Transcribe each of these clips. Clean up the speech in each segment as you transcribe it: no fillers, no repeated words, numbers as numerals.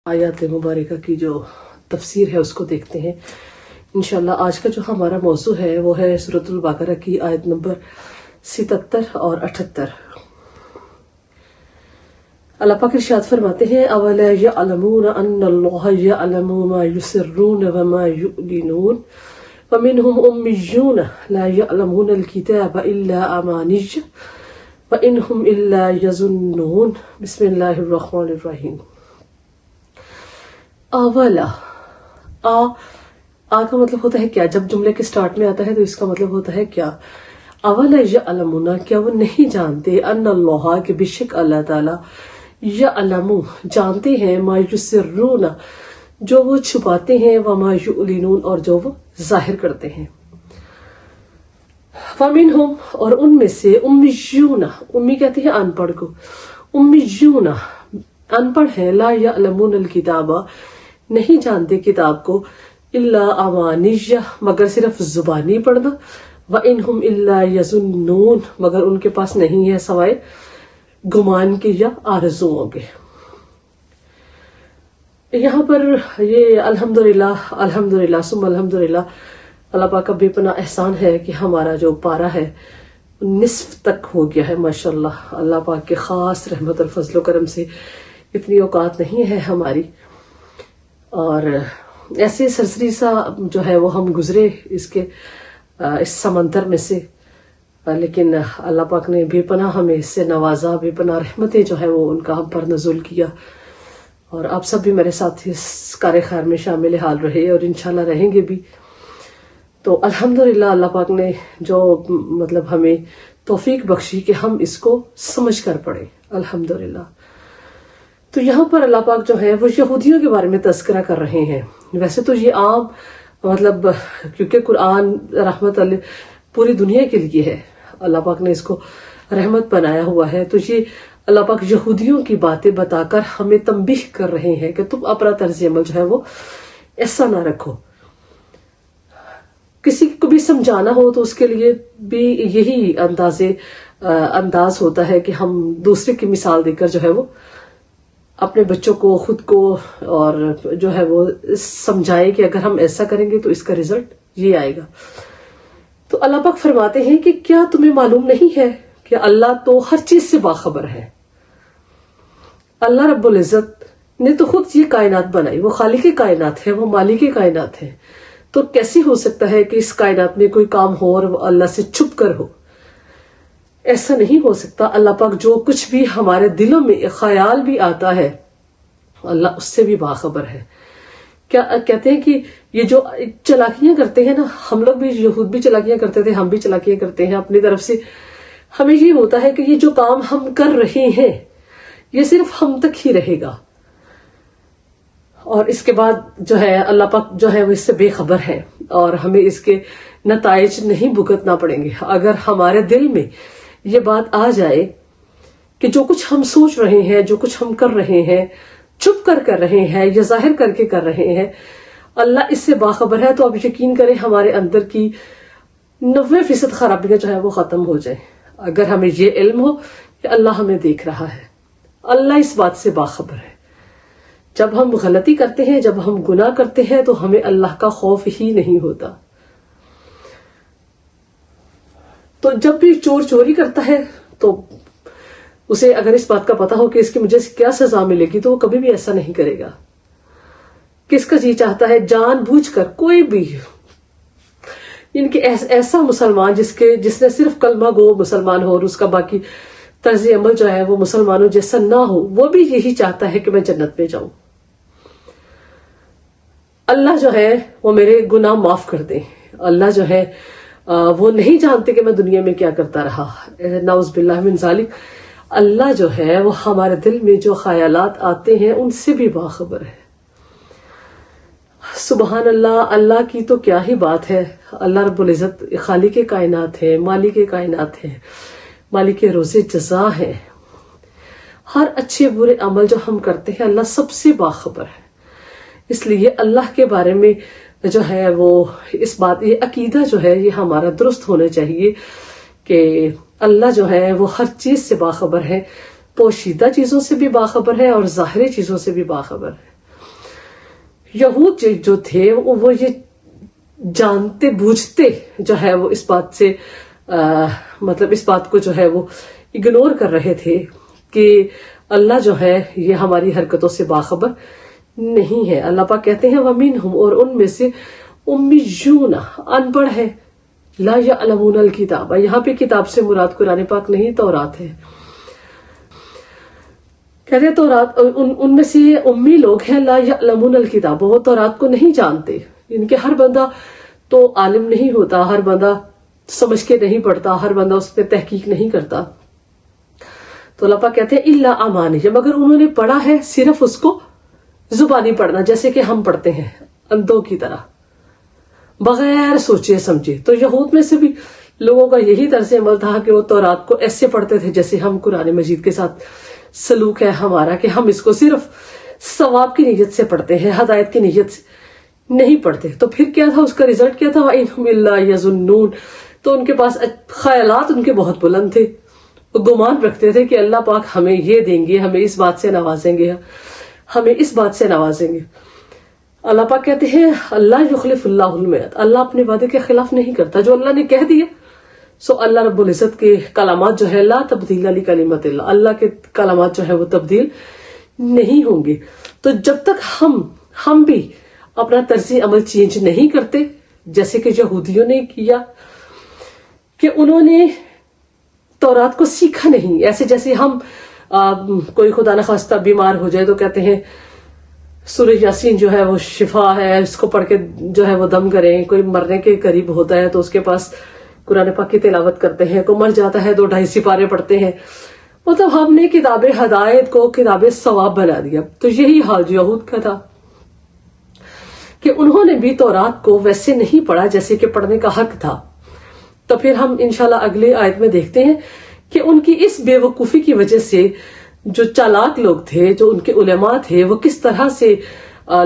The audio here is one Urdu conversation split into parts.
آیات مبارکہ کی جو تفسیر ہے اس کو دیکھتے ہیں انشاءاللہ۔ آج کا جو ہمارا موضوع ہے وہ ہے سورۃ البقرہ کی آیت نمبر 77 اور 78۔ اللہ پاک ارشاد فرماتے ہیں اولا یعلمون ان اللہ یعلم ما یسرون وما یعلنون ومنهم امیون لا یعلمون الکتاب الا امانی وانهم الا یظنون۔ بسم اللہ الرحمن الرحیم۔ اولا آ کا مطلب ہوتا ہے کیا؟ جب جملے کے سٹارٹ میں آتا ہے تو اس کا مطلب ہوتا ہے کیا؟ اولا یعلمون، کیا وہ نہیں جانتے، ان اللہ کہ بے شک اللہ تعالی، یعلم جانتے ہیں، ما یسرون جو وہ چھپاتے ہیں، وما یعلنون اور جو وہ ظاہر کرتے ہیں۔ ومنہم اور ان میں سے امیون، امی کہتے ہیں ان پڑھ کو، امیون ان پڑھ ہے، لا یعلمون الکتاب نہیں جانتے کتاب کو، الا امانیہ مگر صرف زبانی پڑھنا، وانہم الا یظنون مگر ان کے پاس نہیں ہے سوائے گمان کے یا آرزوؤں کے۔ یہاں پر یہ الحمدللہ ثم الحمدللہ اللہ پاک کا بے پناہ احسان ہے کہ ہمارا جو پارہ ہے نصف تک ہو گیا ہے ماشاءاللہ۔ اللہ پاک کے خاص رحمت اور فضل و کرم سے اتنی اوقات نہیں ہے ہماری، اور ایسے سرسری سا جو ہے وہ ہم گزرے اس سمندر میں سے، لیکن اللہ پاک نے بے پناہ ہمیں اس سے نوازا، بے پناہ رحمتیں جو ہے وہ ان کا ہم پر نزول کیا، اور آپ سب بھی میرے ساتھ اس کار خیر میں شامل حال رہے اور انشاءاللہ رہیں گے بھی۔ تو الحمدللہ اللہ پاک نے جو مطلب ہمیں توفیق بخشی کہ ہم اس کو سمجھ کر پڑھیں الحمدللہ۔ تو یہاں پر اللہ پاک جو ہے وہ یہودیوں کے بارے میں تذکرہ کر رہے ہیں۔ ویسے تو یہ عام مطلب کیونکہ قرآن رحمت پوری دنیا کے لیے ہے، اللہ پاک نے اس کو رحمت بنایا ہوا ہے، تو یہ اللہ پاک یہودیوں کی باتیں بتا کر ہمیں تنبیہ کر رہے ہیں کہ تم اپنا طرز عمل جو ہے وہ ایسا نہ رکھو۔ کسی کو بھی سمجھانا ہو تو اس کے لیے بھی یہی انداز ہوتا ہے کہ ہم دوسرے کی مثال دے کر جو ہے وہ اپنے بچوں کو، خود کو اور جو ہے وہ سمجھائیں کہ اگر ہم ایسا کریں گے تو اس کا رزلٹ یہ آئے گا۔ تو اللہ پاک فرماتے ہیں کہ کیا تمہیں معلوم نہیں ہے کہ اللہ تو ہر چیز سے باخبر ہے۔ اللہ رب العزت نے تو خود یہ کائنات بنائی، وہ خالق کائنات ہے، وہ مالک کائنات ہے، تو کیسے ہو سکتا ہے کہ اس کائنات میں کوئی کام ہو اور وہ اللہ سے چھپ کر ہو؟ ایسا نہیں ہو سکتا۔ اللہ پاک جو کچھ بھی ہمارے دلوں میں خیال بھی آتا ہے اللہ اس سے بھی باخبر ہے۔ کیا کہتے ہیں کہ یہ جو چلاکیاں کرتے ہیں نا، ہم لوگ بھی، یہود بھی چلاکیاں کرتے تھے، ہم بھی چلاکیاں کرتے ہیں اپنی طرف سے۔ ہمیں یہ ہوتا ہے کہ یہ جو کام ہم کر رہے ہیں یہ صرف ہم تک ہی رہے گا، اور اس کے بعد جو ہے اللہ پاک جو ہے وہ اس سے بے خبر ہے، اور ہمیں اس کے نتائج نہیں بھگتنا پڑیں گے۔ اگر ہمارے دل میں یہ بات آ جائے کہ جو کچھ ہم سوچ رہے ہیں، جو کچھ ہم کر رہے ہیں، چھپ کر رہے ہیں یا ظاہر کر کے کر رہے ہیں، اللہ اس سے باخبر ہے، تو آپ یقین کریں ہمارے اندر کی 90% خرابیاں جو ہے وہ ختم ہو جائیں، اگر ہمیں یہ علم ہو کہ اللہ ہمیں دیکھ رہا ہے۔ اللہ اس بات سے باخبر ہے۔ جب ہم غلطی کرتے ہیں، جب ہم گناہ کرتے ہیں تو ہمیں اللہ کا خوف ہی نہیں ہوتا۔ تو جب بھی چور چوری کرتا ہے تو اسے اگر اس بات کا پتا ہو کہ اس کی مجھے کیا سزا ملے گی تو وہ کبھی بھی ایسا نہیں کرے گا۔ کس کا جی چاہتا ہے جان بوجھ کر کوئی بھی ان کے ایسا مسلمان جس نے صرف کلمہ گو مسلمان ہو اور اس کا باقی طرز عمل جو ہے وہ مسلمانوں جیسا نہ ہو، وہ بھی یہی چاہتا ہے کہ میں جنت میں جاؤں، اللہ جو ہے وہ میرے گناہ معاف کر دے۔ اللہ جو ہے وہ نہیں جانتے کہ میں دنیا میں کیا کرتا رہا، نعوذ باللہ من ذالک۔ اللہ جو ہے وہ ہمارے دل میں جو خیالات آتے ہیں ان سے بھی باخبر ہے۔ سبحان اللہ، اللہ کی تو کیا ہی بات ہے۔ اللہ رب العزت خالق کائنات ہے، مالک کائنات ہے، مالک روز جزا ہے۔ ہر اچھے برے عمل جو ہم کرتے ہیں اللہ سب سے باخبر ہے۔ اس لیے اللہ کے بارے میں جو ہے وہ اس بات، یہ عقیدہ جو ہے یہ ہمارا درست ہونا چاہیے کہ اللہ جو ہے وہ ہر چیز سے باخبر ہے، پوشیدہ چیزوں سے بھی باخبر ہے اور ظاہری چیزوں سے بھی باخبر ہے۔ یہود جو تھے وہ یہ جانتے بوجھتے جو ہے وہ اس بات سے مطلب اس بات کو جو ہے وہ اگنور کر رہے تھے کہ اللہ جو ہے یہ ہماری حرکتوں سے باخبر نہیں ہے. اللہ پاک کہتے ہیں وَمِنْهُمْ، اور ان میں سے امیون ان پڑھ ہے، لا یعلمون الکتاب. یہاں پہ کتاب سے مراد قرآن پاک نہیں تورات ہے. کہتے ہیں تورات ان میں سے امی لوگ ہیں لا یعلمون الکتاب، وہ تورات کو نہیں جانتے. ان کے ہر بندہ تو عالم نہیں ہوتا، ہر بندہ سمجھ کے نہیں پڑھتا، ہر بندہ اس پہ تحقیق نہیں کرتا. تو اللہ پاک کہتے ہیں الا امانیہ، مگر انہوں نے پڑھا ہے صرف اس کو زبانی پڑھنا، جیسے کہ ہم پڑھتے ہیں اندھوں کی طرح بغیر سوچے سمجھے. تو یہود میں سے بھی لوگوں کا یہی طرز عمل تھا کہ وہ تورات کو ایسے پڑھتے تھے جیسے ہم قرآن مجید کے ساتھ سلوک ہے ہمارا، کہ ہم اس کو صرف ثواب کی نیت سے پڑھتے ہیں، ہدایت کی نیت سے نہیں پڑھتے. تو پھر کیا تھا، اس کا رزلٹ کیا تھا، وَإِنْهُمْ إِلَّا يَظُنُّونَ. تو ان کے پاس خیالات ان کے بہت بلند تھے، وہ گمان رکھتے تھے کہ اللہ پاک ہمیں یہ دیں گے، ہمیں اس بات سے نوازیں گے، ہمیں اس بات سے نوازیں گے. اللہ پاک کہتے ہیں اللہ یخلف اللہ المیعاد، اللہ اپنے وعدے کے خلاف نہیں کرتا. جو اللہ نے کہہ دیا سو اللہ رب العزت کے کلمات جو ہے لا تبدیل لکلمات اللہ، اللہ کے کلمات جو ہے وہ تبدیل نہیں ہوں گے. تو جب تک ہم بھی اپنا طرز عمل چینج نہیں کرتے، جیسے کہ یہودیوں نے کیا کہ انہوں نے تورات کو سیکھا نہیں. ایسے جیسے ہم کوئی خدا نخواستہ بیمار ہو جائے تو کہتے ہیں سورہ یاسین جو ہے وہ شفا ہے، اس کو پڑھ کے جو ہے وہ دم کریں. کوئی مرنے کے قریب ہوتا ہے تو اس کے پاس قرآن پاک کی تلاوت کرتے ہیں، کوئی مر جاتا ہے 2-2.5 سپارے پڑھتے ہیں. مطلب ہم نے کتاب ہدایت کو کتاب ثواب بنا دیا. تو یہی حال جو یہود کا تھا کہ انہوں نے بھی تورات کو ویسے نہیں پڑھا جیسے کہ پڑھنے کا حق تھا. تو پھر ہم انشاءاللہ اگلے آیت میں دیکھتے ہیں کہ ان کی اس بے وقوفی کی وجہ سے جو چالاک لوگ تھے، جو ان کے علماء تھے، وہ کس طرح سے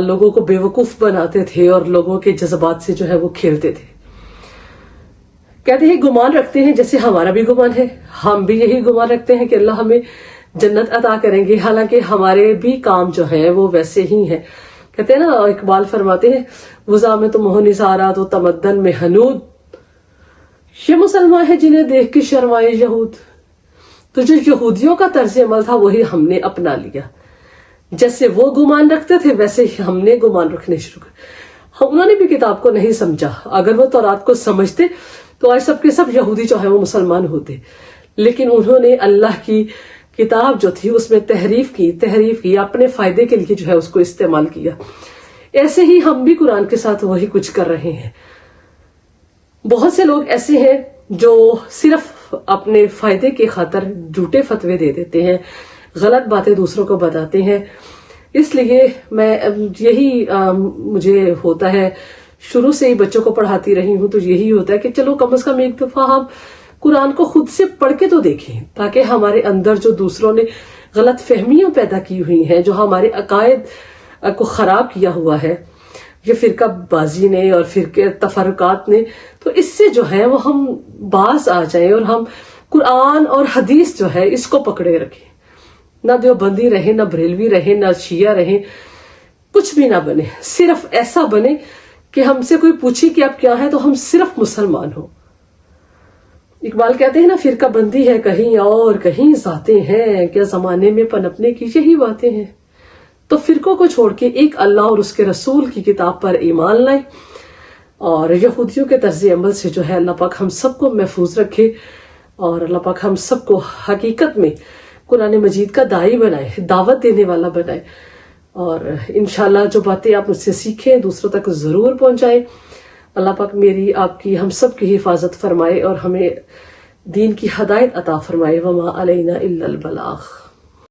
لوگوں کو بے وقوف بناتے تھے اور لوگوں کے جذبات سے جو ہے وہ کھیلتے تھے. کہتے ہیں گمان رکھتے ہیں جیسے ہمارا بھی گمان ہے، ہم بھی یہی گمان رکھتے ہیں کہ اللہ ہمیں جنت عطا کریں گے، حالانکہ ہمارے بھی کام جو ہیں وہ ویسے ہی ہیں. کہتے ہیں نا، اقبال فرماتے ہیں وزا میں تو موہ نثارات و تمدن میں حنود، یہ مسلمان ہے جنہیں دیکھ کے شرمائے یہود. تو جو یہودیوں کا طرز عمل تھا وہی ہم نے اپنا لیا. جیسے وہ گمان رکھتے تھے ویسے ہی ہم نے گمان رکھنے شروع کر. انہوں نے بھی کتاب کو نہیں سمجھا. اگر وہ تورات کو سمجھتے تو آج سب کے سب یہودی جو ہے وہ مسلمان ہوتے. لیکن انہوں نے اللہ کی کتاب جو تھی اس میں تحریف کی اپنے فائدے کے لیے جو ہے اس کو استعمال کیا. ایسے ہی ہم بھی قرآن کے ساتھ وہی کچھ کر رہے ہیں. بہت سے لوگ ایسے ہیں جو صرف اپنے فائدے کی خاطر جھوٹے فتوے دے دیتے ہیں، غلط باتیں دوسروں کو بتاتے ہیں. اس لیے میں یہی مجھے ہوتا ہے، شروع سے ہی بچوں کو پڑھاتی رہی ہوں تو یہی ہوتا ہے کہ چلو کم از کم ایک دفعہ ہم قرآن کو خود سے پڑھ کے تو دیکھیں، تاکہ ہمارے اندر جو دوسروں نے غلط فہمیاں پیدا کی ہوئی ہیں، جو ہمارے عقائد کو خراب کیا ہوا ہے، یہ فرقہ بازی نے اور فرقے تفرقات نے، تو اس سے جو ہے وہ ہم باز آ جائیں اور ہم قرآن اور حدیث جو ہے اس کو پکڑے رکھیں. نہ دیوبندی رہے، نہ بریلوی رہے، نہ شیعہ رہے، کچھ بھی نہ بنے. صرف ایسا بنے کہ ہم سے کوئی پوچھے کہ آپ کیا ہے تو ہم صرف مسلمان ہوں. اقبال کہتے ہیں نا، فرقہ بندی ہے کہیں اور کہیں ذاتیں ہیں، کیا زمانے میں پنپنے کی یہی باتیں ہیں. تو فرقوں کو چھوڑ کے ایک اللہ اور اس کے رسول کی کتاب پر ایمان لائیں، اور یہودیوں کے طرز عمل سے جو ہے اللہ پاک ہم سب کو محفوظ رکھے، اور اللہ پاک ہم سب کو حقیقت میں قرآن مجید کا داعی بنائے، دعوت دینے والا بنائے. اور انشاءاللہ جو باتیں آپ مجھ سے سیکھیں دوسروں تک ضرور پہنچائیں. اللہ پاک میری، آپ کی، ہم سب کی حفاظت فرمائے اور ہمیں دین کی ہدایت عطا فرمائے. وما علینا الا البلاغ.